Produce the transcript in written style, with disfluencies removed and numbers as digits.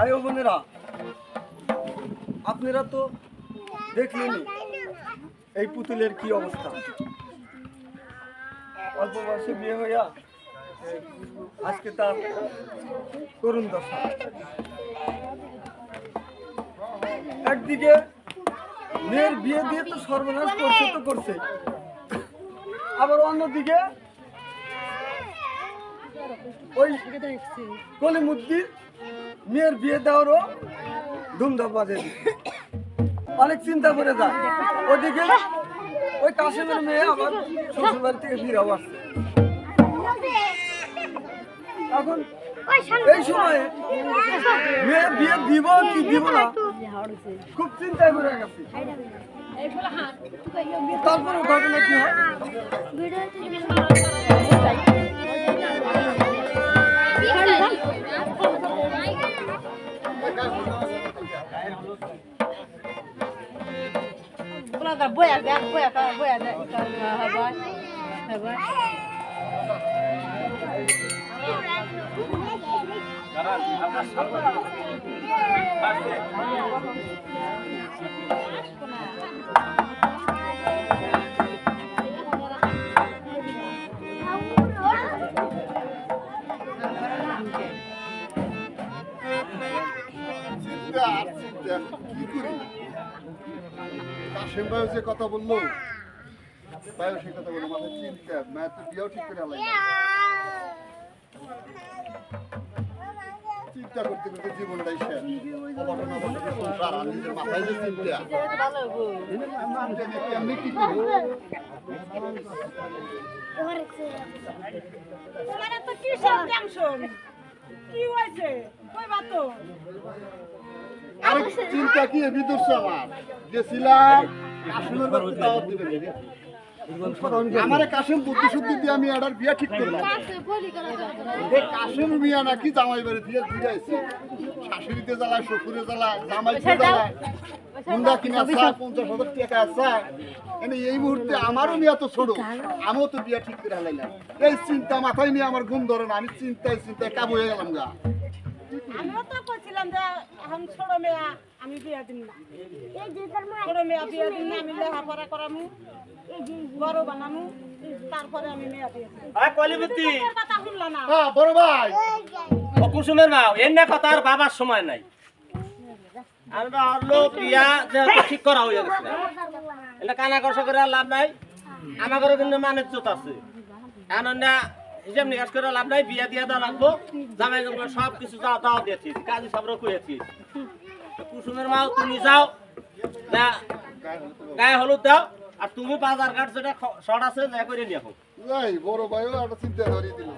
ভাই ও বোনেরা, আপনারা তো দেখলেনই এই পুতুলের কি অবস্থা। অল্প বয়সে বিয়ে হইয়া আজকে তার করুণ দশা। একদিকে মেয়ের বিয়ে দিয়ে তো সর্বনাশ করছে তো করছে, আবার অন্যদিকে ওই কলিমুদ্দিন মেয়ের বিয়ে দেওয়ারও ধুমধাম বাজে অনেক চিন্তা করে যায়। ওদিকে ওই কাশেমের মেয়ে আবার শ্বশুর বাড়ি থেকে ফিরেও আসছে। এখন এই সময়ে মেয়ে বিয়ে দিব কি দিব না খুব চিন্তায় পড়ে গেছে। তারপরে ঘটনা কি হয়, কি করি? কাশেম ভাই যে কথা বললো, ভাইও সে কথা বললো, মানে চিন্তা মায়ের তো বিয়েও ঠিক করে আলাই। চিন্তা করতে করতে জীবনটাই শেষ। অঘটনা ঘটে সংসার, আর নিজের মাথায় যে চিন্তা, আমি কি করি? আর চিন্তা কি বিদুর্স আমার গেছিলাম কাশেমের বাড়িতে দাওয়াত দিবে। আমার কাশেম বুদ্ধি শুদ্ধি দিয়ে আমি এটার বিয়ে ঠিক করলাম। কাশেম মিয়া নাকি জামাই বাড়ি দিয়ে ঘুরে আসছে, শাশুড়িতে জ্বালায়, শ্বশুরে জ্বালায়, জামাইতে জ্বালায়, হুন্ডা কিনা 50,000 টাকা আছে। এই মুহূর্তে আমারও মেয়ে তো ছোট, আমিও তো বিয়ে ঠিক করে হালাইলাম। এই চিন্তা মাথায় নিয়ে আমার ঘুম ধরে না, আমি চিন্তায় চিন্তায় কাবু হয়ে গেলাম গা। আমিও তো কইছিলাম যে এখন ছোট মেয়া আমি বিয়া দিন না, ছোট মেয়া বিয়া দিন না, আমি লেখাপড়া করামু, বড় বানামু, তারপরে আমি মেয়া দিয়ে কথা শুনল না। হ্যাঁ বড় ভাই, কুসুমের মা এনে কথা আর বাবার সময় নাই। আমরা হলো বিয়া যেহেতু ঠিক করা হয়ে গেছে, এটা কানা কষা করে লাভ নাই। আমাদেরও কিন্তু মানের চোট আছে, এখন হিসাব নিকাশ করে লাভ নাই। বিয়া দিয়ে দেওয়া লাগবো, জামাই জমা সব কিছু দাওয়া দিয়েছি, কাজী সবরও করেছি। কুসুমের মা তুমি যাও, গায়ে হলুদ দাও, আর তুমি বাজার ঘাট যেটা শর্ট আছে যা করে নিয়ে হোক। বড় ভাইও একটা চিন্তা ধরিয়ে দিল।